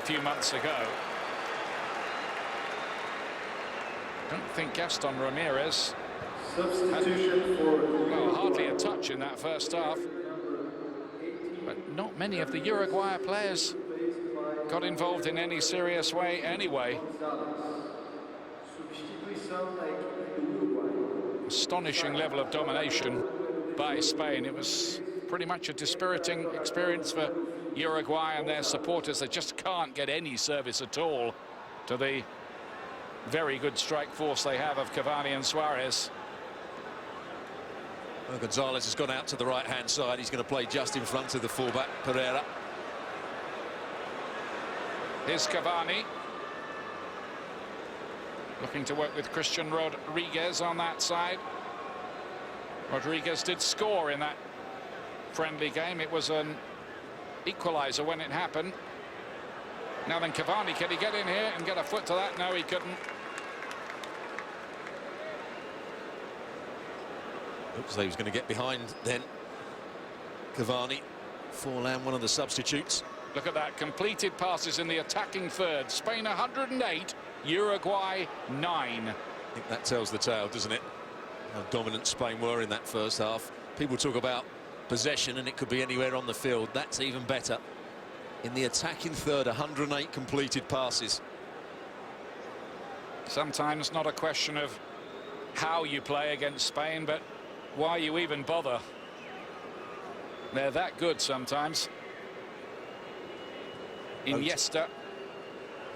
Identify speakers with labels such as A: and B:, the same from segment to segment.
A: few months ago. Don't think Gaston Ramirez
B: Substitution for
A: well, hardly a touch in that first half. But not many of the Uruguay players got involved in any serious way anyway. Astonishing level of domination by Spain. It was pretty much a dispiriting experience for Uruguay and their supporters. They just can't get any service at all to the very good strike force they have of Cavani and Suarez.
C: Well, Gonzalez has gone out to the right-hand side. He's going to play just in front of the fullback, Pereira.
A: Here's Cavani. Looking to work with Christian Rodriguez on that side. Rodriguez did score in that friendly game. It was an equaliser when it happened. Now then, Cavani, can he get in here and get a foot to that? No, he couldn't.
C: Looks like he was going to get behind then. Cavani, Forlan, one of the substitutes.
A: Look at that, completed passes in the attacking third. Spain 108, Uruguay 9.
C: I think that tells the tale, doesn't it? How dominant Spain were in that first half. People talk about possession and it could be anywhere on the field. That's even better. In the attacking third, 108 completed passes.
A: Sometimes not a question of how you play against Spain, but why you even bother. They're that good sometimes. Iniesta.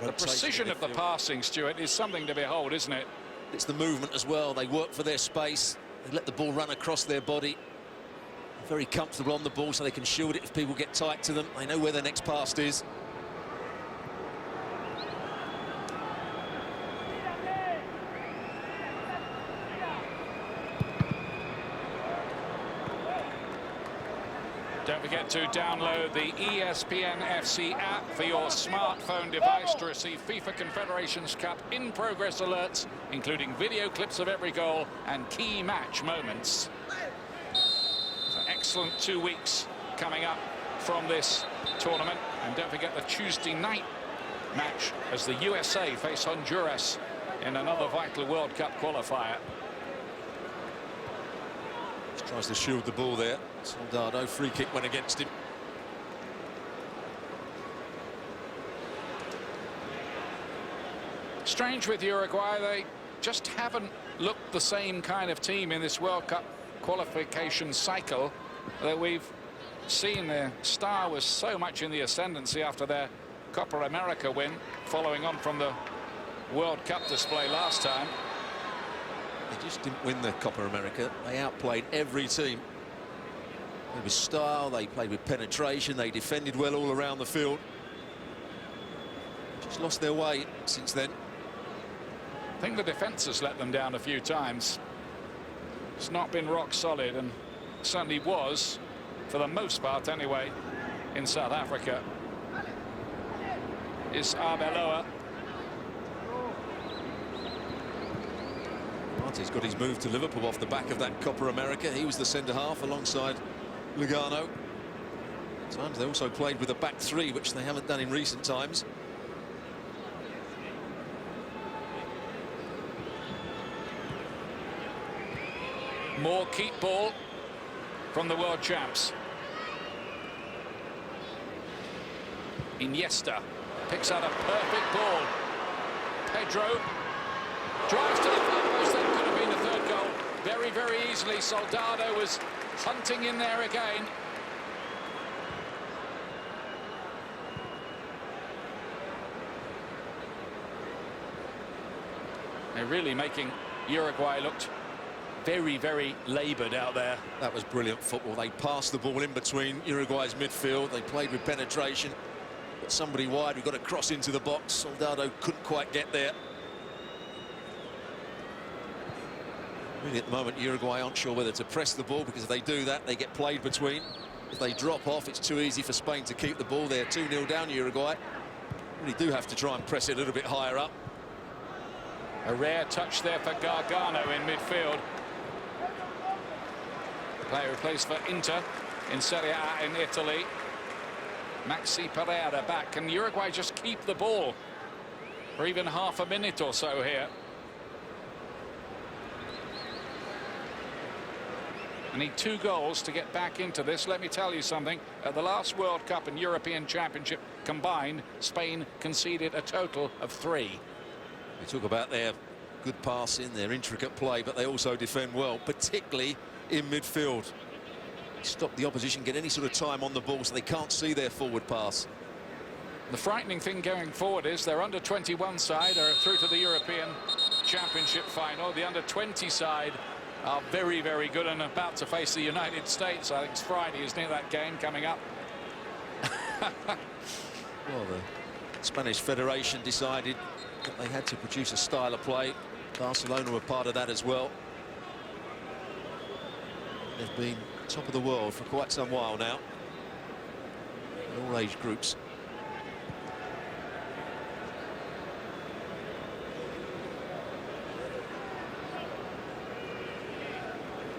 A: The precision of the passing, Stuart, is something to behold, isn't it?
C: It's the movement as well. They work for their space. They let the ball run across their body. Very comfortable on the ball so they can shield it if people get tight to them. They know where their next pass is.
A: Don't forget to download the ESPN FC app for your smartphone device to receive FIFA Confederations Cup in-progress alerts, including video clips of every goal and key match moments. So excellent 2 weeks coming up from this tournament. And don't forget the Tuesday night match as the USA face Honduras in another vital World Cup qualifier.
C: Just tries to shield the ball there. Soldado, free kick went against him.
A: Strange with Uruguay, they just haven't looked the same kind of team in this World Cup qualification cycle that we've seen. Their star was so much in the ascendancy after their Copa America win, following on from the World Cup display last time.
C: They just didn't win the Copa America. They outplayed every team. They played with style, they played with penetration, they defended well all around the field. Just lost their way since then.
A: I think the defence has let them down a few times. It's not been rock solid, and certainly was, for the most part anyway, in South Africa. Is Arbeloa.
C: Martin's got his move to Liverpool off the back of that Copa America. He was the centre-half alongside Lugano. At times they also played with a back three, which they haven't done in recent times.
A: More keep ball from the world champs. Iniesta picks out a perfect ball. Pedro drives to the far post. That could have been a third goal very, very easily. Soldado was hunting in there again. They're really making Uruguay look very, very laboured out there.
C: That was brilliant football. They passed the ball in between Uruguay's midfield. They played with penetration. Got somebody wide. We've got a cross into the box. Soldado couldn't quite get there. Really, at the moment, Uruguay aren't sure whether to press the ball, because if they do that, they get played between. If they drop off, it's too easy for Spain to keep the ball. They're 2-0 down, Uruguay. Really do have to try and press it a little bit higher up.
A: A rare touch there for Gargano in midfield. Player who plays for Inter in Serie A in Italy. Maxi Pereira back. Can Uruguay just keep the ball for even half a minute or so here? I need 2 goals to get back into this. Let me tell you something. At the last World Cup and European Championship combined, Spain conceded a total of 3.
C: We talk about their good passing, their intricate play, but they also defend well, particularly in midfield. Stop the opposition, get any sort of time on the ball so they can't see their forward pass.
A: The frightening thing going forward is their under-21 side are through to the European Championship final. The under-20 side are very, very good and about to face the United States. I think it's Friday, isn't it, that game coming up?
C: Well, the Spanish Federation decided that they had to produce a style of play. Barcelona were part of that as well. They've been top of the world for quite some while now, in all age groups.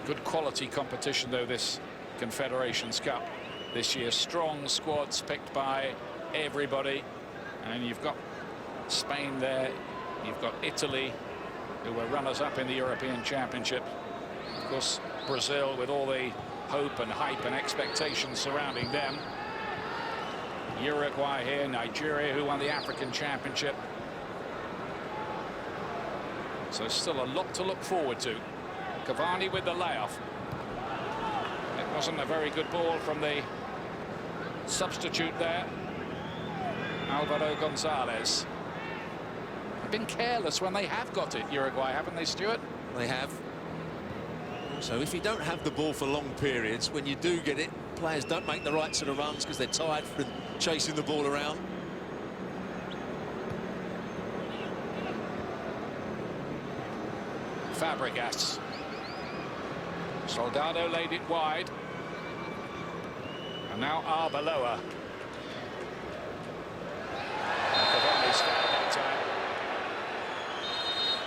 A: Good quality competition, though, this Confederations Cup this year. Strong squads picked by everybody. And you've got Spain there. You've got Italy, who were runners-up in the European Championship. Of course, Brazil, with all the hope and hype and expectations surrounding them. Uruguay here, Nigeria, who won the African Championship. So still a lot to look forward to. Cavani with the layoff. It wasn't a very good ball from the substitute there, Alvaro Gonzalez. They've been careless when they have got it, Uruguay, haven't they, Stuart?
C: They have. So if you don't have the ball for long periods, when you do get it, players don't make the right sort of runs because they're tired from chasing the ball around.
A: Fabregas. Soldado laid it wide. And now Arbeloa. Cavani's foul that time.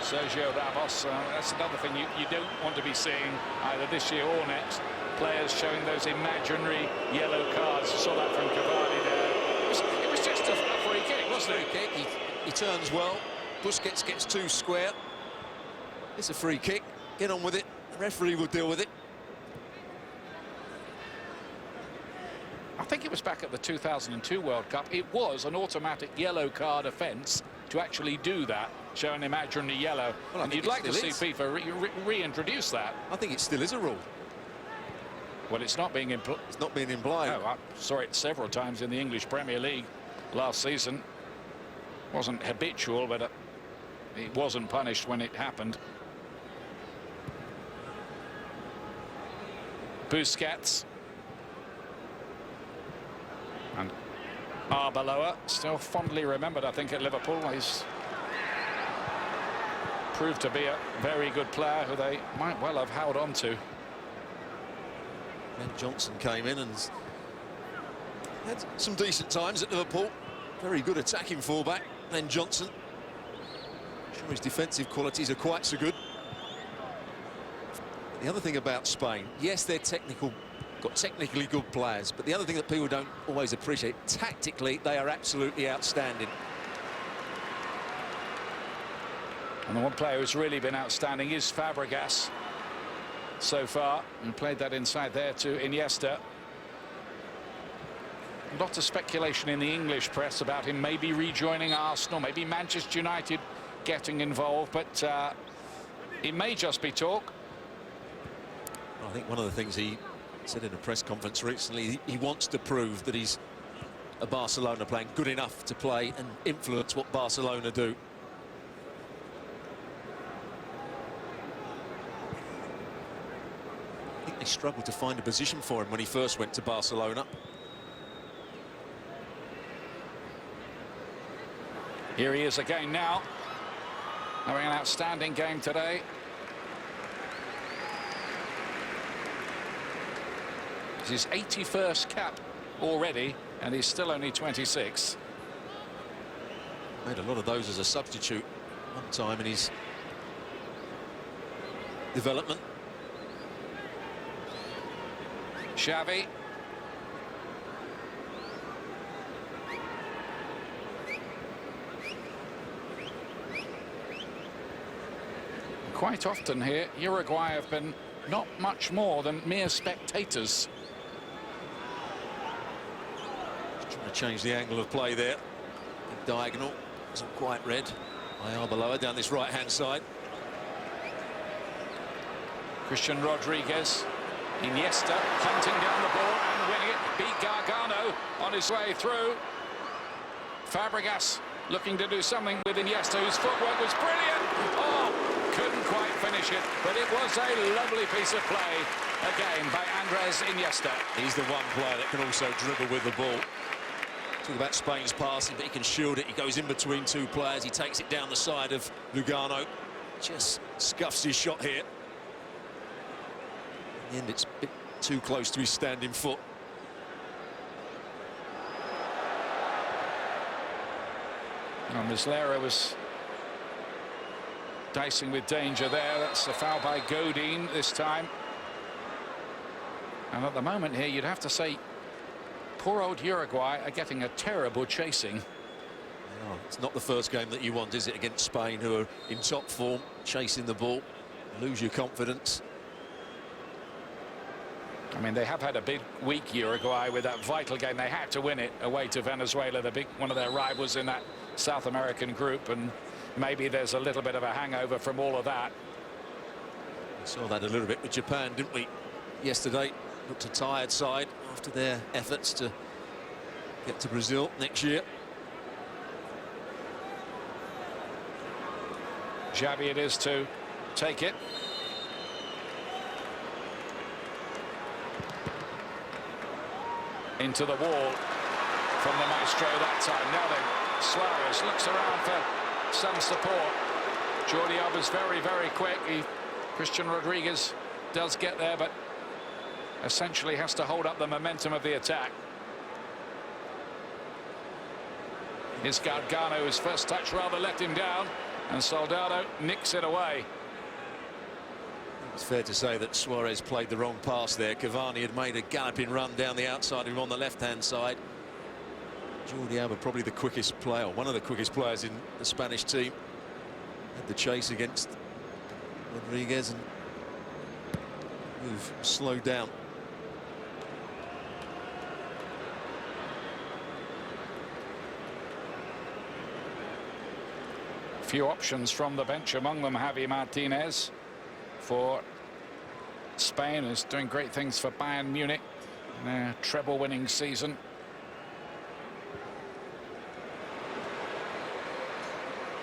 A: Sergio Ramos, that's another thing you don't want to be seeing either this year or next. Players showing those imaginary yellow cards. You saw that from Cavani there. It was just a free kick, wasn't it?
C: Free kick. He turns well. Busquets gets 2 square. It's a free kick. Get on with it. The referee will deal with it.
A: I think it was back at the 2002 World Cup. It was an automatic yellow card offence to actually do that, show an imaginary yellow.
C: Well,
A: and you'd like to see FIFA reintroduce that.
C: I think it still is a rule.
A: Well, it's not being implied.
C: It's not being implied.
A: No, I saw it several times in the English Premier League last season. Wasn't habitual, but it wasn't punished when it happened. Busquets. And Arbeloa, still fondly remembered, I think, at Liverpool. He's proved to be a very good player who they might well have held on to.
C: And Johnson came in and had some decent times at Liverpool. Very good attacking fullback. Then Johnson. I'm sure his defensive qualities are quite so good. The other thing about Spain, yes, they're got technically good players, but the other thing that people don't always appreciate, tactically, they are absolutely outstanding.
A: And the one player who's really been outstanding is Fabregas so far, and played that inside there to Iniesta. A lot of speculation in the English press about him maybe rejoining Arsenal, maybe Manchester United getting involved, but it may just be talk.
C: I think one of the things he said in a press conference recently, he wants to prove that he's a Barcelona player, good enough to play and influence what Barcelona do. I think they struggled to find a position for him when he first went to Barcelona.
A: Here he is again now, having an outstanding game today. His 81st cap already, and he's still only 26.
C: Made a lot of those as a substitute one time in his development.
A: Xavi. quite often here, Uruguay have been not much more than mere spectators.
C: Just trying to change the angle of play there. The diagonal isn't quite read by Arbeloa down this right-hand side.
A: Christian Rodriguez, Iniesta hunting down the ball and winning it. Beat Gargano on his way through. Fabregas looking to do something with Iniesta, whose footwork was brilliant. Oh, couldn't quite finish it, but it was a lovely piece of play again by Andres Iniesta.
C: He's the one player that can also dribble with the ball. Talk about Spain's passing, but he can shield it. He goes in between two players. He takes it down the side of Lugano. Just scuffs his shot here. In the end, it's a bit too close to his standing foot.
A: Well, Muslera was dicing with danger there. That's a foul by Godin this time. And at the moment here, you'd have to say poor old Uruguay are getting a terrible chasing.
C: Oh, it's not the first game that you want, is it, against Spain, who are in top form, chasing the ball. Lose your confidence.
A: I mean, they have had a big week, Uruguay, with that vital game. They had to win it away to Venezuela, one of their rivals in that South American group, and maybe there's a little bit of a hangover from all of that.
C: We saw that a little bit with Japan, didn't we? Yesterday, looked a tired side after their efforts to get to Brazil next year.
A: Xavi it is to take it. Into the wall from the maestro that time. Now then, Suarez looks around for some support. Jordi Alba's very, very quick. Christian Rodriguez does get there, but essentially has to hold up the momentum of the attack. Here's Gargano, his first touch rather let him down, and Soldado nicks it away.
C: It's fair to say that Suarez played the wrong pass there. Cavani had made a galloping run down the outside of him on the left-hand side. Jordi Alba, probably the quickest player, one of the quickest players in the Spanish team. Had the chase against Rodriguez and move slowed down.
A: Few options from the bench, among them Javi Martinez for Spain, is doing great things for Bayern Munich in their treble-winning season.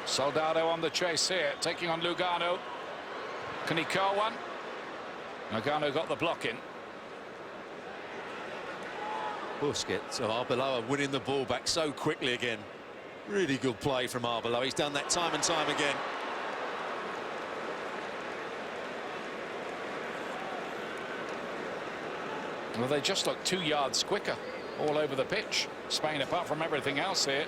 A: Soldado on the chase here, taking on Lugano. Can he curl one? Lugano got the block in.
C: Busquets, so Arbeloa winning the ball back so quickly again. Really good play from Arbeloa. He's done that time and time again.
A: Well, they just look 2 yards quicker all over the pitch. Spain, apart from everything else here.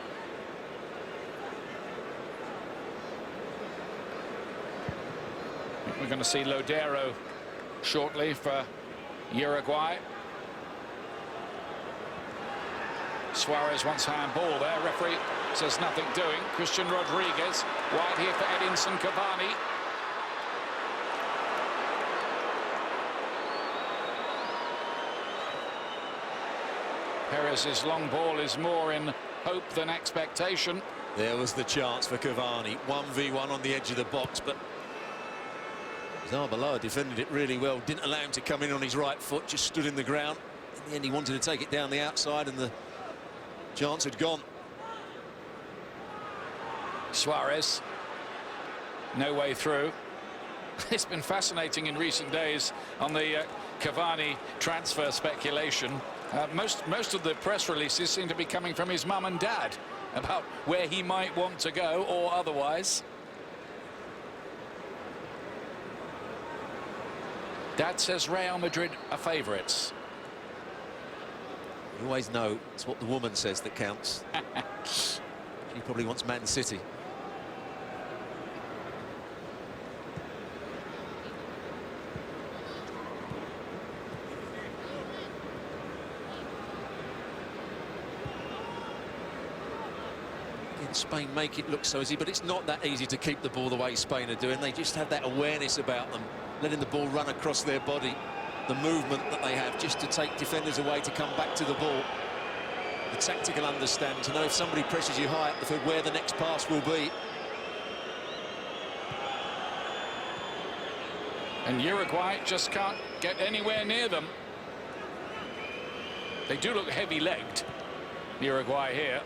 A: We're going to see Lodero shortly for Uruguay. Suarez wants handball there. Referee says nothing doing. Christian Rodriguez wide here for Edinson Cavani. Perez's long ball is more in hope than expectation.
C: There was the chance for Cavani. 1v1 on the edge of the box, but Arbeloa defended it really well. Didn't allow him to come in on his right foot, just stood in the ground. In the end, he wanted to take it down the outside, and the chance had gone.
A: Suarez, no way through. It's been fascinating in recent days on the Cavani transfer speculation. Most of the press releases seem to be coming from his mum and dad about where he might want to go or otherwise. Dad says Real Madrid are favourites.
C: You always know it's what the woman says that counts. She probably wants Man City. Again, Spain make it look so easy, but it's not that easy to keep the ball the way Spain are doing. They just have that awareness about them, letting the ball run across their body, the movement that they have just to take defenders away to come back to the ball. The tactical understanding to know if somebody presses you high at the field where the next pass will be.
A: And Uruguay just can't get anywhere near them. They do look heavy-legged, Uruguay here.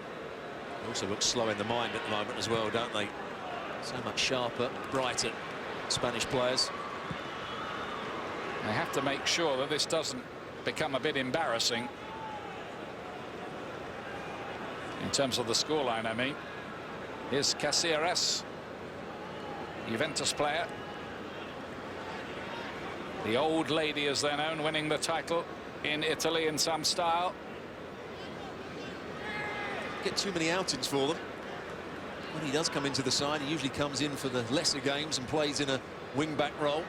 C: They also look slow in the mind at the moment as well, don't they? So much sharper, brighter Spanish players.
A: They have to make sure that this doesn't become a bit embarrassing. In terms of the scoreline, I mean. Here's Cáceres, Juventus player. The old lady, as they're known, winning the title in Italy in some style.
C: Get too many outings for them. When he does come into the side, he usually comes in for the lesser games and plays in a wing-back role.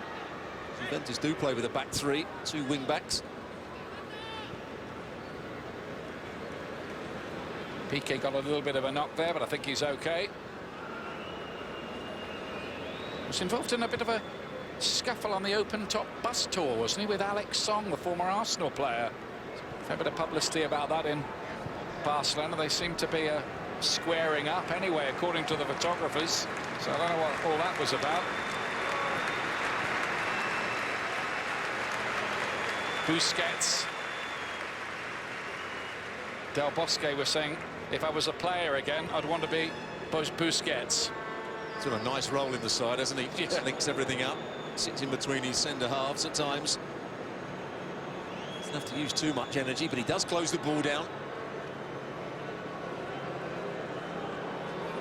C: Juventus do play with a back three, 2 wing-backs.
A: Piqué got a little bit of a knock there, but I think he's okay. He was involved in a bit of a scuffle on the open-top bus tour, wasn't he, with Alex Song, the former Arsenal player. A bit of publicity about that in Barcelona. They seem to be squaring up anyway, according to the photographers. So I don't know what all that was about. Busquets. Del Bosque was saying, if I was a player again, I'd want to be Busquets.
C: He's got a nice role in the side, hasn't he?
A: Yeah.
C: Just links everything up. Sits in between his centre halves at times. Doesn't have to use too much energy, but he does close the ball down.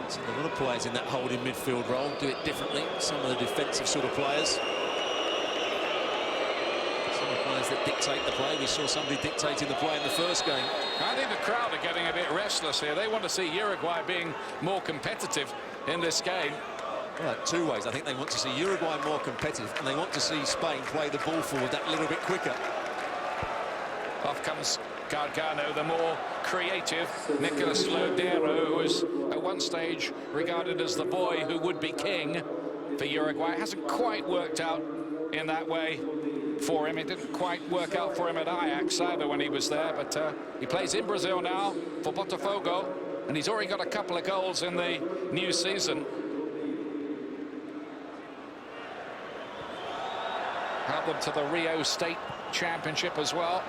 C: So a lot of players in that holding midfield role do it differently. Some of the defensive sort of players. Some of the players that dictate the play. We saw somebody dictating the play in the first game.
A: I think the crowd are getting a bit restless here. They want to see Uruguay being more competitive in this game.
C: Well, 2 ways. I think they want to see Uruguay more competitive, and they want to see Spain play the ball forward that little bit quicker.
A: Off comes Gargano, the more creative Nicolas Lodero, who was at one stage regarded as the boy who would be king for Uruguay. It hasn't quite worked out in that way for him. It didn't quite work out for him at Ajax either when he was there, but he plays in Brazil now for Botafogo, and he's already got a couple of goals in the new season. Helped them to the Rio State Championship as well.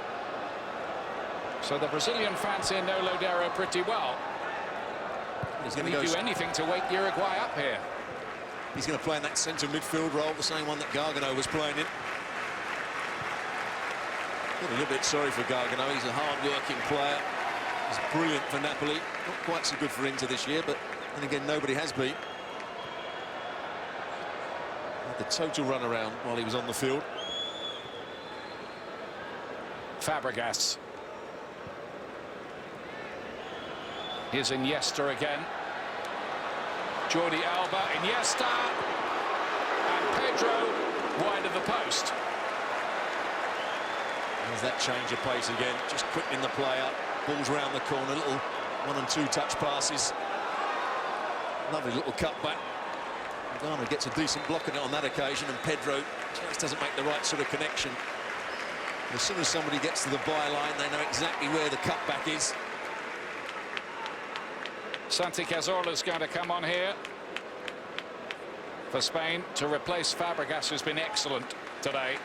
A: So the Brazilian fans here know Lodero pretty well.
C: He's
A: Can
C: going
A: he
C: to
A: do anything to wake Uruguay up here?
C: He's going to play in that centre midfield role, the same one that Gargano was playing in. Got a little bit sorry for Gargano. He's a hard-working player. He's brilliant for Napoli. Not quite so good for Inter this year, but then again, nobody has been. Had the total run around while he was on the field.
A: Fabregas. Here's Iniesta again. Jordi Alba, Iniesta, and Pedro wide of the post.
C: There's that change of pace again, just quickening the play up. Ball's round the corner, little 1 and 2 touch passes. Lovely little cutback. Gargano gets a decent block on it on that occasion, and Pedro just doesn't make the right sort of connection. As soon as somebody gets to the byline, they know exactly where the cutback is.
A: Santi Cazorla's going to come on here for Spain to replace Fabregas, who's been excellent today.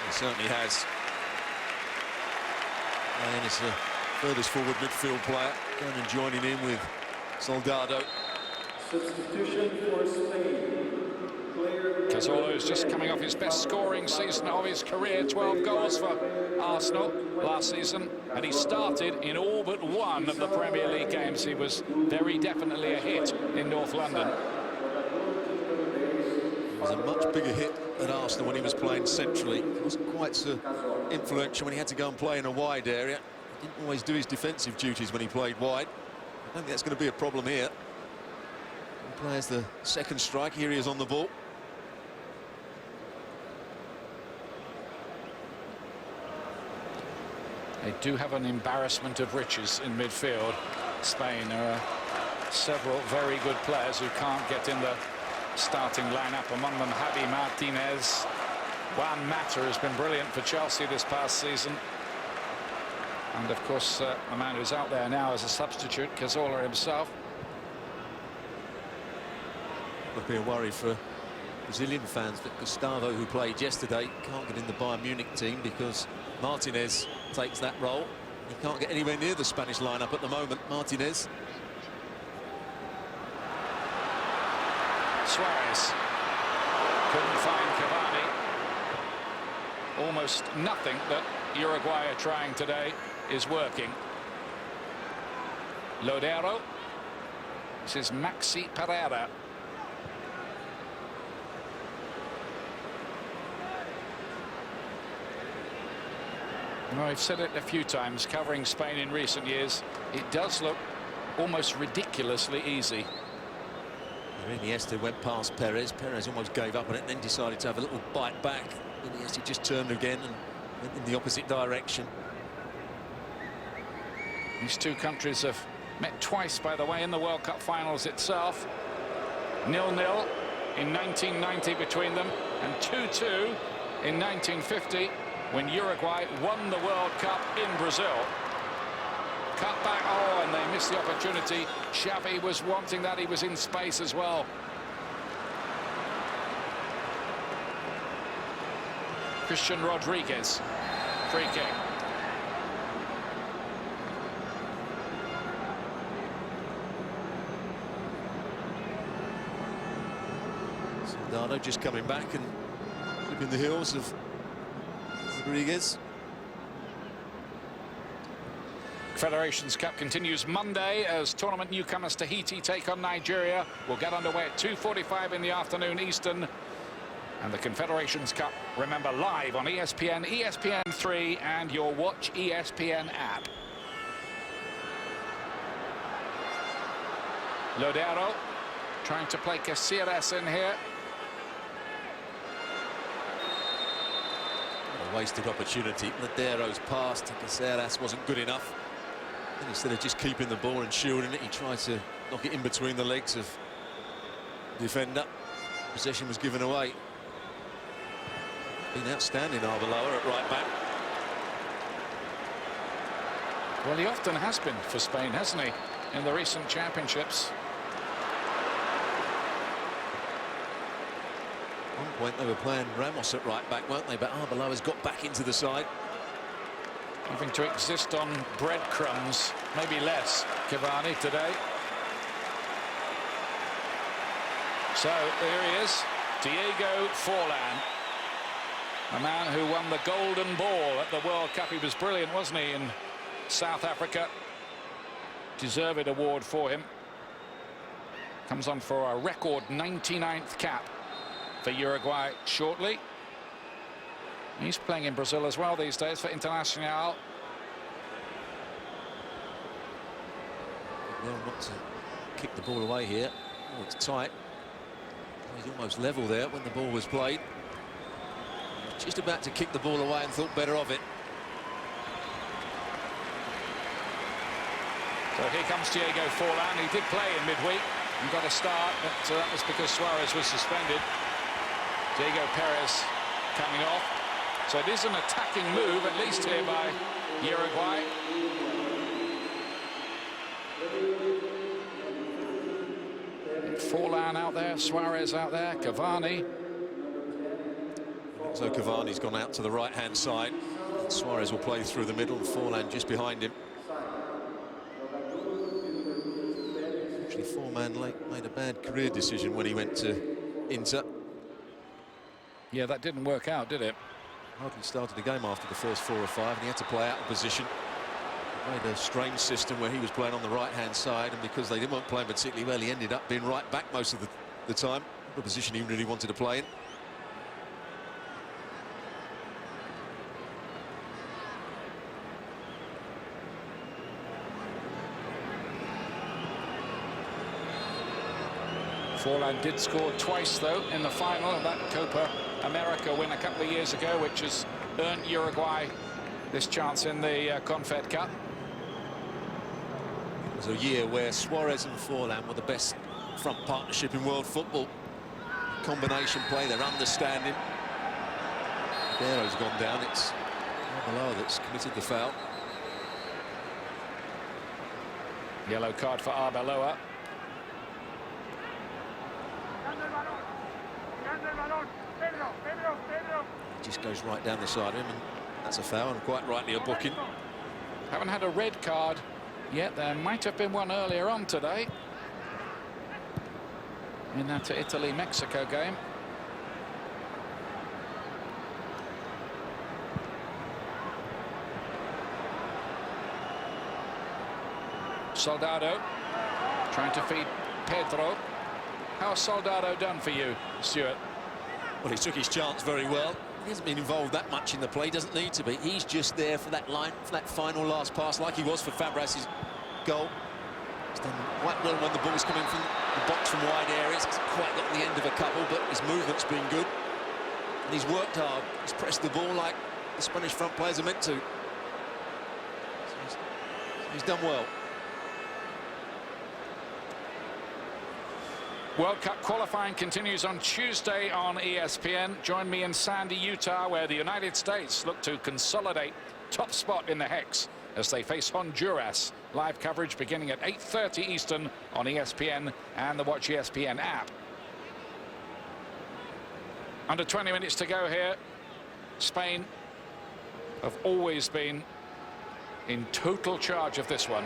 C: He certainly has. And it's the furthest forward midfield player going and joining in with Soldado.
B: Substitution for Spain.
A: Cazorla is just coming off his best scoring season of his career, 12 goals for Arsenal last season, and he started in all but one of the Premier League games. He was very definitely a hit in North London.
C: It was a much bigger hit at Arsenal when he was playing centrally. He wasn't quite so influential when he had to go and play in a wide area. He didn't always do his defensive duties when he played wide. I don't think that's going to be a problem here. He plays the second strike. Here he is on the ball.
A: They do have an embarrassment of riches in midfield. Spain, there are several very good players who can't get in the starting lineup. Among them, Javi Martinez. Juan Mata has been brilliant for Chelsea this past season. And of course, the man who's out there now as a substitute, Cazorla himself.
C: Would be a worry for Brazilian fans that Gustavo, who played yesterday, can't get in the Bayern Munich team because Martinez takes that role. He can't get anywhere near the Spanish lineup at the moment, Martinez.
A: Suarez couldn't find Cavani. Almost nothing that Uruguay are trying today is working. Lodero. This is Maxi Pereira. Well, I've said it a few times, covering Spain in recent years, it does look almost ridiculously easy.
C: Iniesta went past Perez. Perez almost gave up on it and then decided to have a little bite back. Iniesta just turned again and went in the opposite direction.
A: These two countries have met twice, by the way, in the World Cup finals itself. 0-0 in 1990 between them, and 2-2 in 1950 when Uruguay won the World Cup in Brazil. Cut back, oh, and they missed the opportunity. Xavi was wanting that, he was in space as well. Christian Rodriguez, free kick.
C: Soldado just coming back and flipping the heels of Rodriguez.
A: Confederations Cup continues Monday as tournament newcomers Tahiti take on Nigeria. We'll get underway at 2:45 in the afternoon Eastern. And the Confederations Cup, remember, live on ESPN, ESPN3 and your Watch ESPN app. Lodero trying to play Caceres in here.
C: A wasted opportunity. Lodero's pass to Caceres wasn't good enough. And instead of just keeping the ball and shielding it, he tried to knock it in between the legs of the defender. Possession was given away. Been outstanding, Arbeloa at right back.
A: Well, he often has been for Spain, hasn't he, in the recent championships.
C: At one point they were playing Ramos at right back, weren't they? But Arbeloa's got back into the side.
A: Having to exist on breadcrumbs, maybe less, Cavani today. So there he is, Diego Forlan, a man who won the Golden Ball at the World Cup. He was brilliant, wasn't he, in South Africa? Deserved award for him. Comes on for a record 99th cap for Uruguay shortly. He's playing in Brazil as well these days for Internacional.
C: Well, not to kick the ball away here. Oh, it's tight. He's almost level there when the ball was played. Just about to kick the ball away and thought better of it.
A: So here comes Diego Forlan. He did play in midweek and got a start, but that was because Suarez was suspended. Diego Perez coming off. So it is an attacking move, at least here by Uruguay. Forlan out there, Suarez out there, Cavani.
C: So Cavani's gone out to the right-hand side. Suarez will play through the middle, and Forlan just behind him. Actually, Forlan made a bad career decision when he went to Inter.
A: Yeah, that didn't work out, did it?
C: Hardly started the game after the first 4 or 5, and he had to play out of position. He made a strange system where he was playing on the right-hand side, and because they weren't playing particularly well, he ended up being right back most of the time, the position he really wanted to play in.
A: Forlan did score twice, though, in the final of that Copa America win a couple of years ago, which has earned Uruguay this chance in the Confed Cup.
C: It was a year where Suarez and Forlan were the best front partnership in world football. Combination play, their understanding. Aguero's gone down. It's Arbeloa that's committed the foul.
A: Yellow card for Arbeloa.
C: He just goes right down the side of him, and that's a foul, and quite rightly a booking.
A: Haven't had a red card yet. There might have been one earlier on today in that Italy-Mexico game. Soldado trying to feed Pedro. How's Soldado done for you, Stuart?
C: Well, he took his chance very well. He hasn't been involved that much in the play, doesn't need to be. He's just there for that line, for that final last pass, like he was for Fabregas's goal. He's done quite well when the ball's coming from the box from wide areas. He's quite got the end of a couple, but his movement's been good. And he's worked hard. He's pressed the ball like the Spanish front players are meant to. So he's done well.
A: World Cup qualifying continues on Tuesday on ESPN. Join me in Sandy, Utah, where the United States look to consolidate top spot in the Hex as they face Honduras. Live coverage beginning at 8:30 Eastern on ESPN and the Watch ESPN app. Under 20 minutes to go here. Spain have always been in total charge of this one.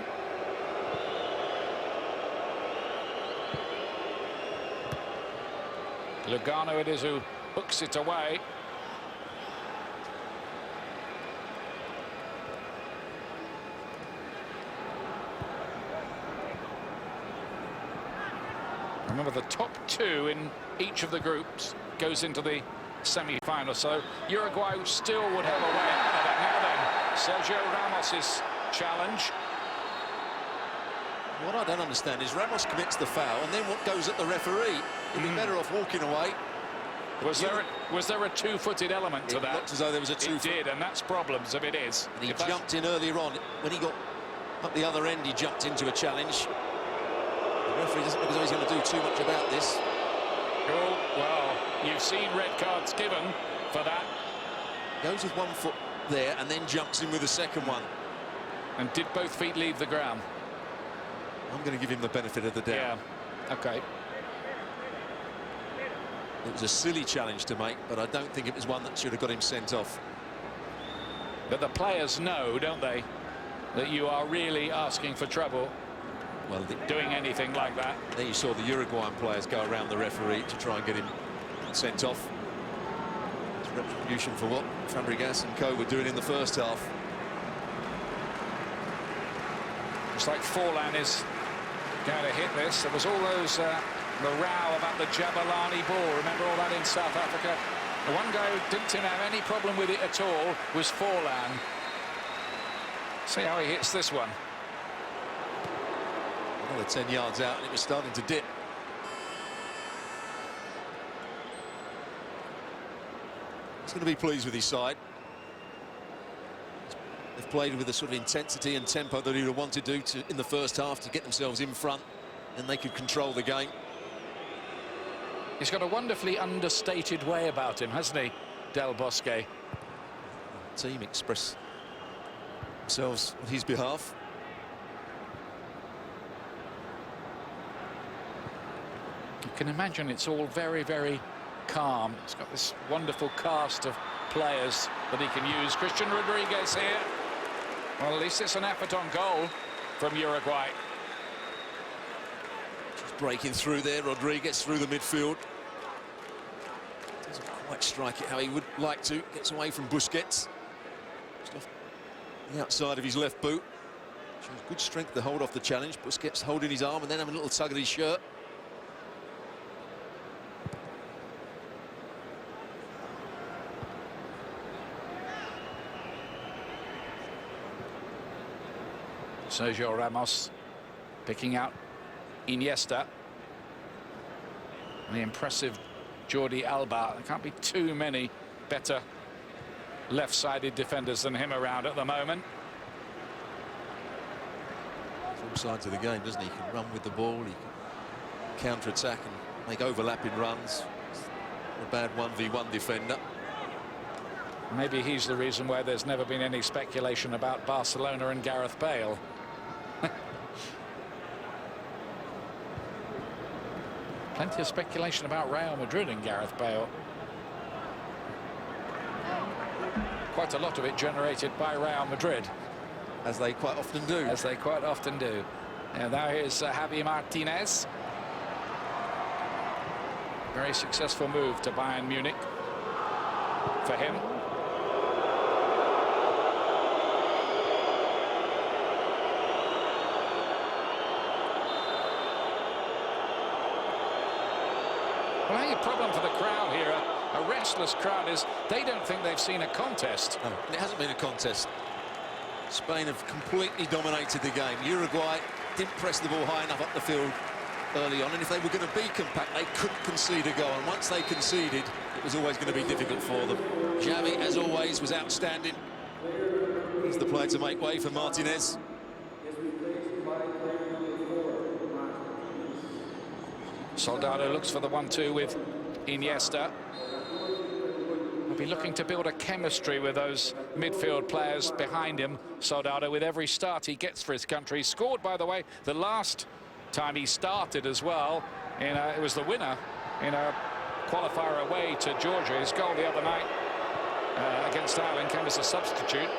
A: Lugano it is who hooks it away. Remember, the top two in each of the groups goes into the semi-final, so Uruguay still would have a way out of it. Now then, Sergio Ramos's challenge.
C: What I don't understand is Ramos commits the foul, and then what goes at the referee? He'd be better off walking away.
A: Was there a two-footed element to that?
C: It looked as though there was a two-foot.
A: It did, and that's problems if it is.
C: And he jumped in earlier on. When he got up the other end, he jumped into a challenge. The referee doesn't look as though he's going to do too much about this.
A: Oh, well, you've seen red cards given for that.
C: Goes with 1 foot there and then jumps in with the second one.
A: And did both feet leave the ground?
C: I'm going to give him the benefit of the doubt.
A: Yeah, OK.
C: It was a silly challenge to make, but I don't think it was one that should have got him sent off.
A: But the players know, don't they, that you are really asking for trouble.
C: Well,
A: doing anything like that.
C: There you saw the Uruguayan players go around the referee to try and get him sent off. It's retribution for what Fabregas and co were doing in the first half.
A: Looks like Forlan is going to hit this. There was all those the row about the Jabulani ball. Remember all that in South Africa? The one guy who didn't seem to have any problem with it at all was Forlan. See how he hits this one.
C: Another 10 yards out, and it was starting to dip. He's going to be pleased with his side. They've played with the sort of intensity and tempo that he would have wanted to do in the first half to get themselves in front, and they could control the game.
A: He's got a wonderfully understated way about him, hasn't he, Del Bosque?
C: The team express themselves on his behalf.
A: You can imagine it's all very, very calm. He's got this wonderful cast of players that he can use. Christian Rodriguez here. Well, at least it's an effort on goal from Uruguay.
C: Just breaking through there, Rodriguez through the midfield. Doesn't quite strike it how he would like to. Gets away from Busquets. Just off the outside of his left boot. Shows good strength to hold off the challenge. Busquets holding his arm and then having a little tug at his shirt.
A: Sergio Ramos picking out Iniesta. And the impressive Jordi Alba. There can't be too many better left-sided defenders than him around at the moment.
C: All sides of the game, doesn't he? He can run with the ball, he can counter-attack and make overlapping runs. A bad 1v1 defender.
A: Maybe he's the reason why there's never been any speculation about Barcelona and Gareth Bale. Plenty of speculation about Real Madrid and Gareth Bale. Quite a lot of it generated by Real Madrid.
C: As they quite often do.
A: As they quite often do. And now here's Javi Martinez. Very successful move to Bayern Munich for him. Well, I think a problem for the crowd here, a restless crowd, is they don't think they've seen a contest.
C: No, it hasn't been a contest. Spain have completely dominated the game. Uruguay didn't press the ball high enough up the field early on, and if they were going to be compact, they couldn't concede a goal, and once they conceded, it was always going to be difficult for them. Xavi, as always, was outstanding. He's the player to make way for Martinez.
A: Soldado looks for the 1-2 with Iniesta. He'll be looking to build a chemistry with those midfield players behind him. Soldado, with every start he gets for his country. He scored, by the way, the last time he started as well. It was the winner in a qualifier away to Georgia. His goal the other night against Ireland came as a substitute.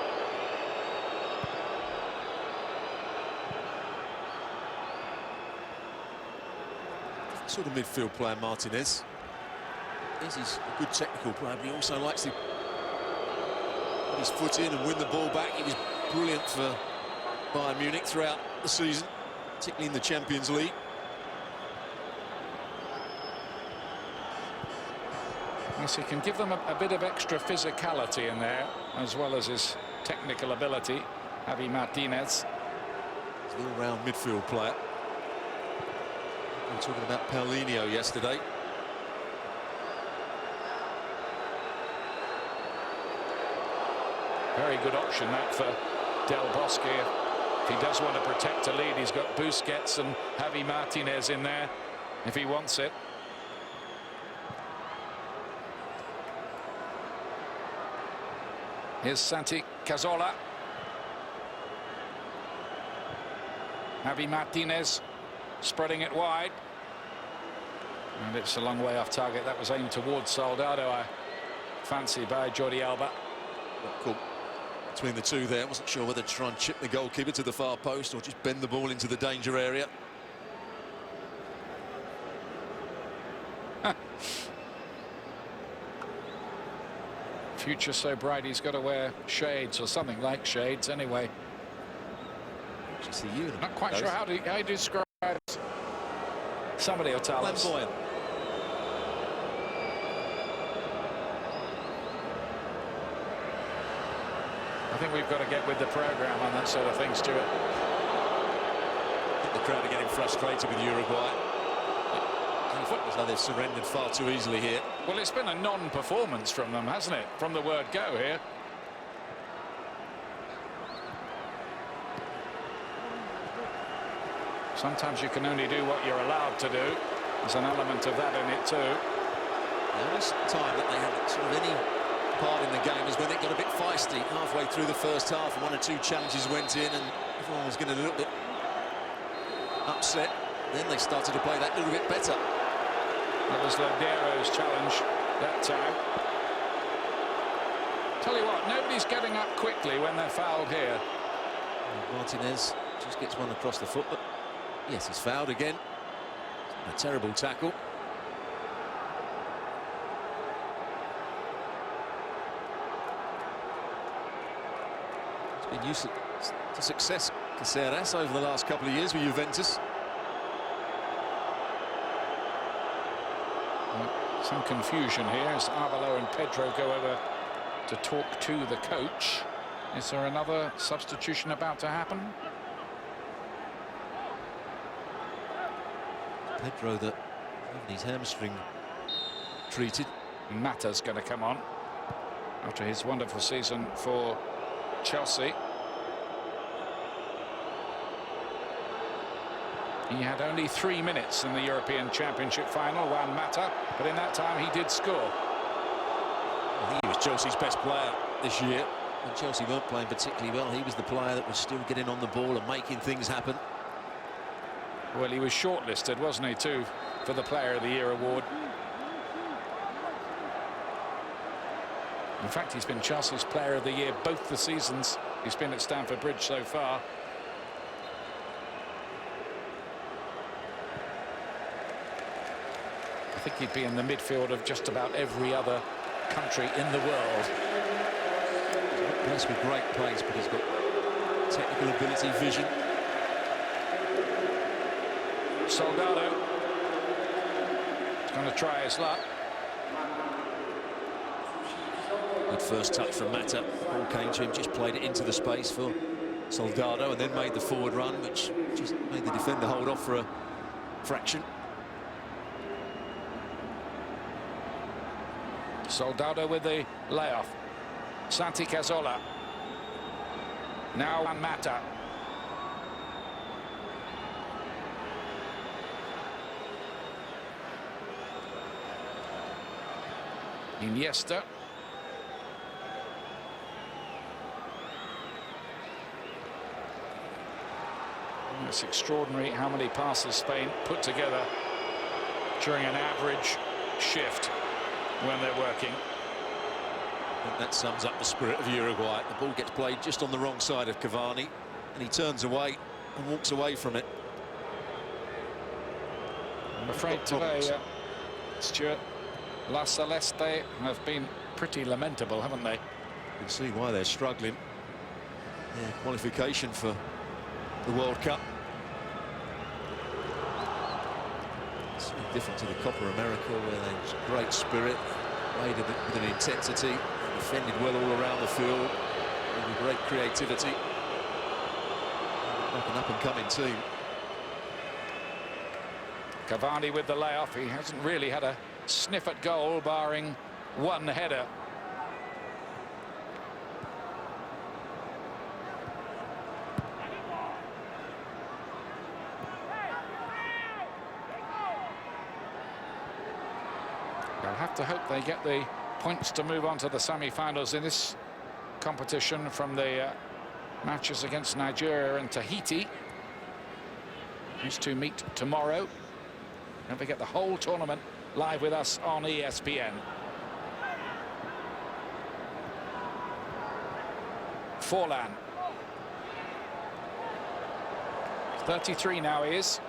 C: Sort of midfield player, Martinez. He's a good technical player, but he also likes to put his foot in and win the ball back. He was brilliant for Bayern Munich throughout the season, particularly in the Champions League.
A: Yes, he can give them a bit of extra physicality in there, as well as his technical ability. Javi Martinez.
C: He's an all-round midfield player. We were talking about Paulinho yesterday.
A: Very good option that for Del Bosque. If he does want to protect a lead, he's got Busquets and Javi Martinez in there if he wants it. Here's Santi Cazorla. Javi Martinez spreading it wide. And it's a long way off target. That was aimed towards Soldado, I fancy, by Jordi Alba.
C: Cool. Between the two there, wasn't sure whether to try and chip the goalkeeper to the far post or just bend the ball into the danger area.
A: Future so bright he's got to wear shades, or something like shades anyway.
C: See you.
A: Not quite sure how to describe it. Somebody will tell us.
C: Flamboyant.
A: I think we've got to get with the programme on that sort of thing, Stuart.
C: I think the crowd are getting frustrated with Uruguay. Looks like they've surrendered far too easily here.
A: Well, it's been a non-performance from them, hasn't it? From the word go here. Sometimes you can only do what you're allowed to do. There's an element of that in it too.
C: The only time that they had sort of any part in the game is when it got a bit feisty halfway through the first half, and one or two challenges went in and everyone was getting a little bit upset. Then they started to play that little bit better.
A: That was Lodero's challenge that time. Tell you what, nobody's getting up quickly when they're fouled here.
C: Martinez just gets one across the foot, but yes, he's fouled again. A terrible tackle. He's been used to success, Caceres, over the last couple of years with Juventus.
A: Some confusion here as Arvalo and Pedro go over to talk to the coach. Is there another substitution about to happen?
C: Pedro that having his hamstring treated.
A: Mata's going to come on. after his wonderful season for Chelsea. He had only 3 minutes in the European Championship final, Juan Mata, but in that time he did score.
C: I think he was Chelsea's best player this year. When Chelsea weren't playing particularly well, he was the player that was still getting on the ball and making things happen.
A: Well, he was shortlisted, wasn't he, too, for the Player of the Year award. In fact, he's been Chelsea's Player of the Year both the seasons he's been at Stamford Bridge so far. I think he'd be in the midfield of just about every other country in the world.
C: He's with great pace, but he's got technical ability, vision.
A: Soldado is going to try his luck.
C: Good first touch from Mata. Ball came to him, just played it into the space for Soldado, and then made the forward run, which just made the defender hold off for a fraction.
A: Soldado with the layoff. Santi Cazorla. Now Mata. Iniesta. It's extraordinary how many passes Spain put together during an average shift when they're working.
C: I think that sums up the spirit of Uruguay. The ball gets played just on the wrong side of Cavani, and he turns away and walks away from it.
A: I'm afraid today, Stuart, La Celeste have been pretty lamentable, haven't they?
C: You can see why they're struggling. Yeah, qualification for the World Cup. It's really different to the Copa America, where they great spirit, played with an intensity, defended well all around the field, with great creativity. Like an up-and-coming team.
A: Cavani with the layoff. He hasn't really had a sniff at goal, barring one header. They'll have to hope they get the points to move on to the semi-finals in this competition from the matches against Nigeria and Tahiti. These two meet tomorrow. Don't forget the whole tournament live with us on ESPN. Forlan. 33 now he is.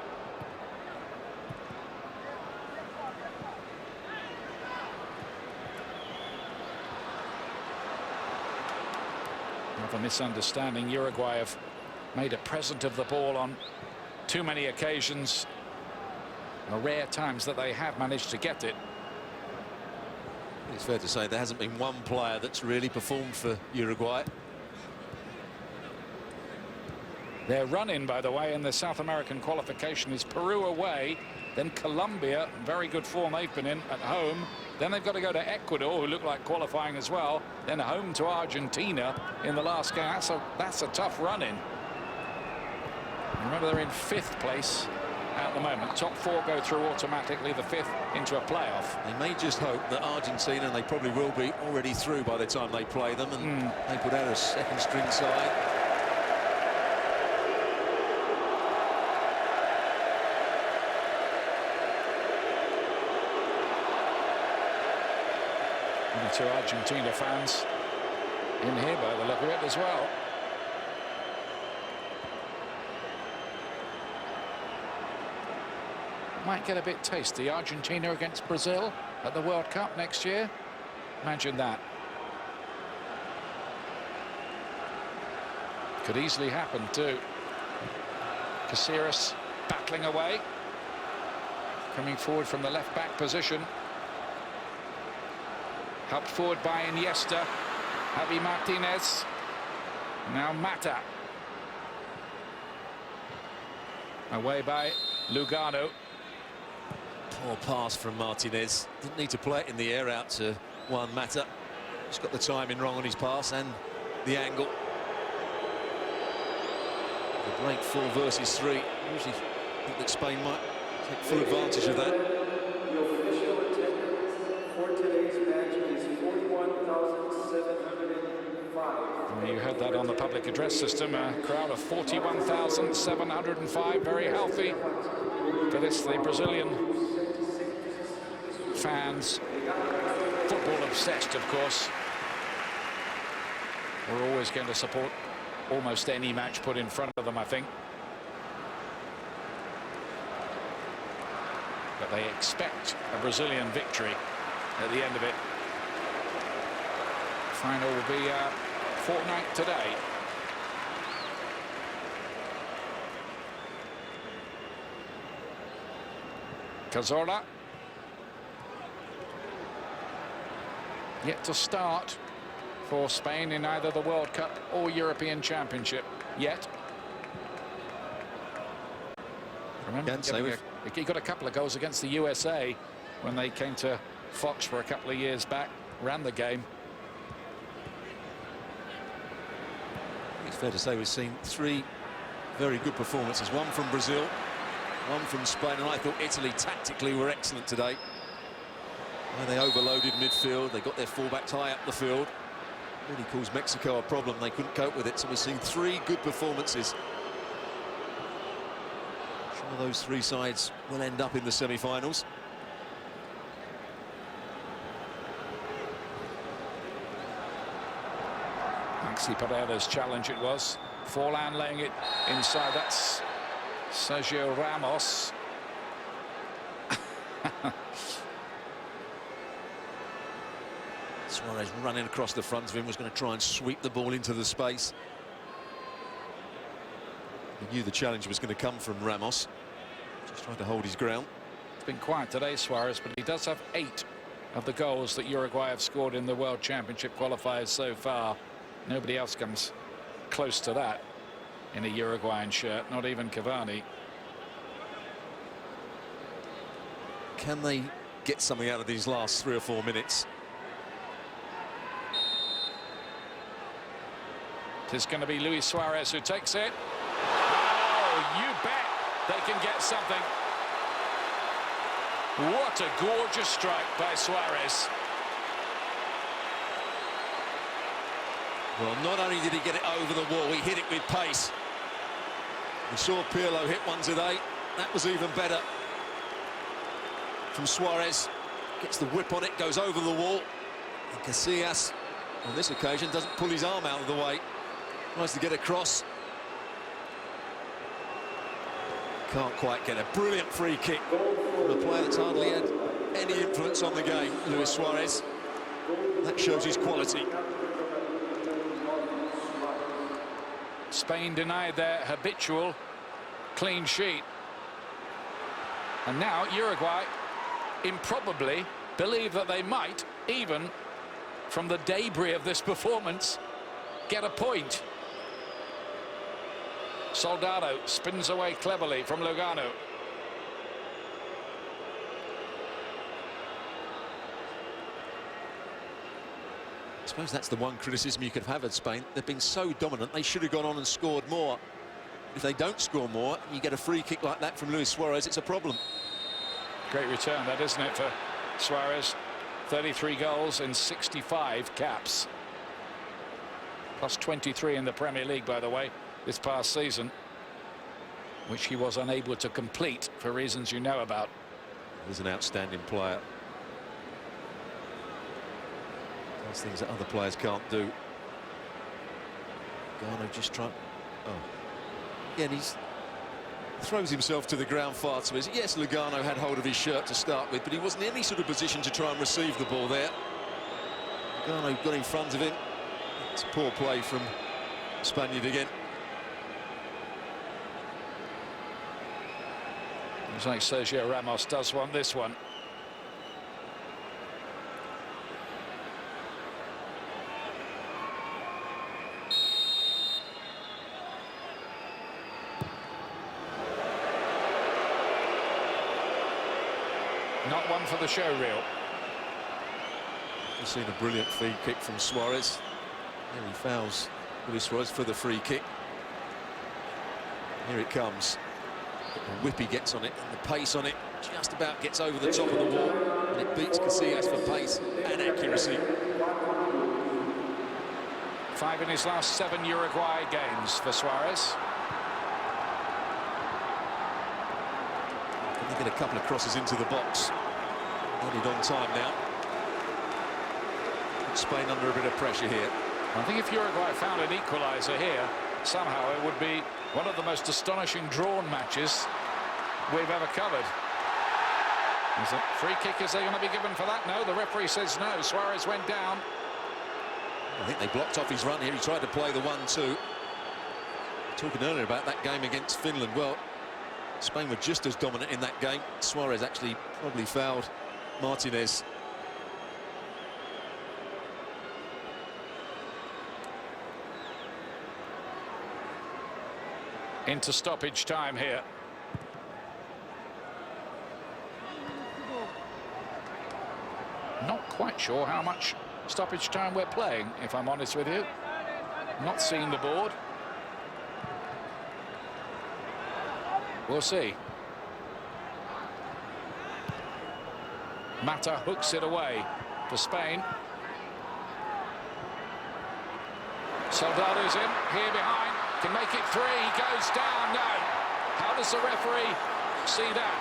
A: Another misunderstanding. Uruguay have made a present of the ball on too many occasions. The rare times that they have managed to get it.
C: It's fair to say there hasn't been one player that's really performed for Uruguay.
A: Their run-in, by the way, in the South American qualification is Peru away, then Colombia, very good form they've been in at home. Then they've got to go to Ecuador, who look like qualifying as well. Then home to Argentina in the last game. That's a tough run-in. Remember, they're in 5th place at the moment. Top 4 go through automatically, the 5th into a playoff.
C: They may just hope that Argentina, and they probably will be, already through by the time they play them, and they put out a second-string side.
A: And the 2 Argentina fans in here by the look of it as well. Might get a bit tasty. Argentina against Brazil at the World Cup next year. Imagine that. Could easily happen too. Caceres battling away. Coming forward from the left-back position. Helped forward by Iniesta. Javi Martinez. Now Mata. Away by Lugano.
C: Poor pass from Martinez. Didn't need to play it in the air out to Juan Mata. He's got the timing wrong on his pass and the angle. The break 4 versus 3. Usually think that Spain might take full advantage of that.
B: The official attendance for today's match is 41,705.
A: You heard that on the public address system. A crowd of 41,705, very healthy for this. The Brazilian fans, football obsessed, of course. We're always going to support almost any match put in front of them, I think. But they expect a Brazilian victory at the end of it. Final will be a fortnight today. Cazorla. Yet to start for Spain in either the World Cup or European Championship yet. Remember, he got a couple of goals against the USA when they came to Fox for a couple of years back, ran the game.
C: It's fair to say we've seen 3 very good performances. One from Brazil, one from Spain, and I thought Italy tactically were excellent today. When they overloaded midfield, they got their fullbacks high up the field. Really caused Mexico a problem. They couldn't cope with it, so we've seen 3 good performances. I'm sure those 3 sides will end up in the semi-finals.
A: Maxi Pereira's challenge it was. Forlan laying it inside. That's Sergio Ramos.
C: Suarez running across the front of him, was going to try and sweep the ball into the space. He knew the challenge was going to come from Ramos. Just trying to hold his ground.
A: It's been quiet today, Suarez, but he does have 8 of the goals that Uruguay have scored in the World Championship qualifiers so far. Nobody else comes close to that in a Uruguayan shirt, not even Cavani.
C: Can they get something out of these last 3 or 4 minutes?
A: It's going to be Luis Suarez who takes it. Oh, you bet they can get something. What a gorgeous strike by Suarez.
C: Well, not only did he get it over the wall, he hit it with pace. We saw Pirlo hit one today. That was even better. From Suarez, gets the whip on it, goes over the wall. And Casillas, on this occasion, doesn't pull his arm out of the way. Tries to get across. Can't quite get a brilliant free kick from a player that's hardly had any influence on the game, Luis Suarez. That shows his quality.
A: Spain denied their habitual clean sheet. And now Uruguay improbably believe that they might, even from the debris of this performance, get a point. Soldado spins away cleverly from Lugano.
C: I suppose that's the one criticism you could have at Spain. They've been so dominant, they should have gone on and scored more. If they don't score more, you get a free kick like that from Luis Suarez, it's a problem.
A: Great return, that, isn't it, for Suarez? 33 goals in 65 caps. Plus 23 in the Premier League, by the way, this past season, which he was unable to complete for reasons you know about.
C: He's an outstanding player. Does things that other players can't do. Lugano just trying. Oh. Again, he's throws himself to the ground far too easy. Yes, Lugano had hold of his shirt to start with, but he wasn't in any sort of position to try and receive the ball there. Lugano got in front of him. It's poor play from Spaniard again.
A: Looks like Sergio Ramos does want this one. Not one for the show reel.
C: Just seen a brilliant free kick from Suarez. There he fouls Luis Suarez for the free kick. Here it comes. The whip he gets on it, and the pace on it just about gets over the top of the wall, and it beats Casillas for pace and accuracy.
A: 5 in his last 7 Uruguay games for Suarez.
C: Can they get a couple of crosses into the box? Needed on time now. Spain under a bit of pressure here.
A: I think if Uruguay found an equaliser here, somehow it would be one of the most astonishing drawn matches we've ever covered. Is it free kick? Is there going to be given for that? No, the referee says no. Suarez went down.
C: I think they blocked off his run here. He tried to play the 1-2. Talking earlier about that game against Finland. Well, Spain were just as dominant in that game. Suarez actually probably fouled Martinez.
A: Into stoppage time here. Not quite sure how much stoppage time we're playing, if I'm honest with you. Not seeing the board. We'll see. Mata hooks it away for Spain. Soldado's in, here behind. Can make it 3, he goes down, no. How does the referee see that?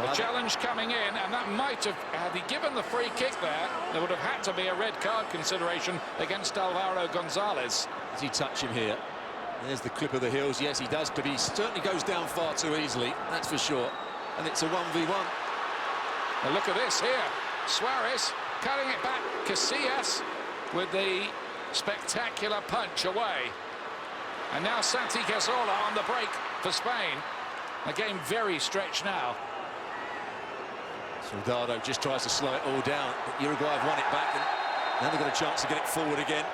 A: The challenge coming in, and that might have, had he given the free kick there would have had to be a red card consideration against Alvaro Gonzalez.
C: Does he touch him here? There's the clip of the heels. Yes, he does, but he certainly goes down far too easily, that's for sure. And it's a 1v1.
A: Now look at this here. Suarez cutting it back. Casillas with the spectacular punch away. And now Santi Cazorla on the break for Spain. The game very stretched now.
C: Soldado just tries to slow it all down, but Uruguay have won it back, and now they've got a chance to get it forward again.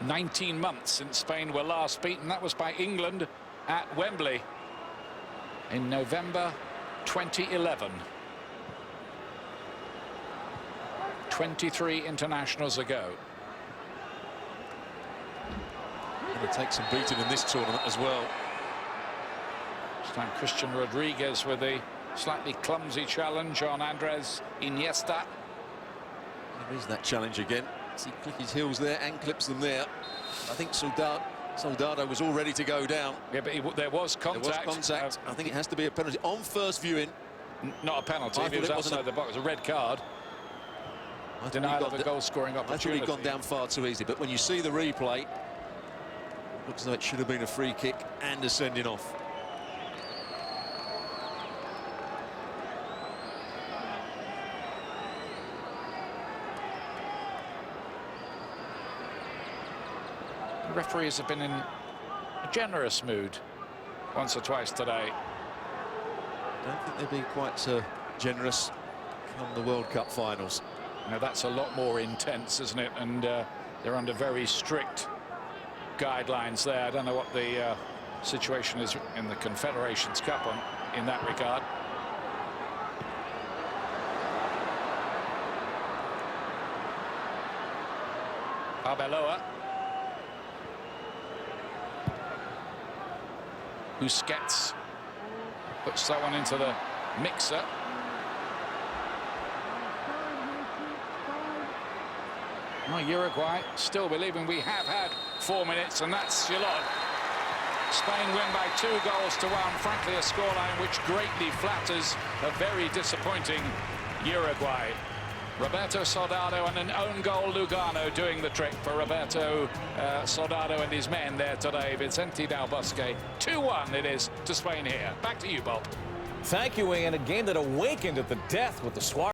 A: "19 months since Spain were last beaten. That was by England at Wembley in November 2011. 23 internationals ago.
C: Going to take some beating in this tournament as well.
A: This time Christian Rodriguez with a slightly clumsy challenge on Andres Iniesta.
C: There is that challenge again. He clicks his heels there and clips them there. I think Soldado was all ready to go down.
A: Yeah, but there was contact.
C: There was contact. I think it has to be a penalty on first viewing.
A: Not a penalty. If it was outside the box, a red card. Denial of a goal-scoring opportunity.
C: I thought he'd gone down far too easy, but when you see the replay, it looks like it should have been a free kick and a sending off.
A: The referees have been in a generous mood once or twice today.
C: I don't think they've been quite so generous come the World Cup finals.
A: Now that's a lot more intense, isn't it? And they're under very strict guidelines there. I don't know what the situation is in the Confederations Cup in that regard. Arbeloa. Busquets puts that one into the mixer. Well, Uruguay still believing we have had 4 minutes, and that's your lot. Spain win by 2 goals to 1. Frankly, a scoreline which greatly flatters a very disappointing Uruguay. Roberto Soldado and an own goal, Lugano, doing the trick for Roberto Soldado and his men there today. Vicente Del Bosque. 2-1 it is to Spain here. Back to you, Bob.
D: Thank you, Ian. A game that awakened at the death with the Suarez.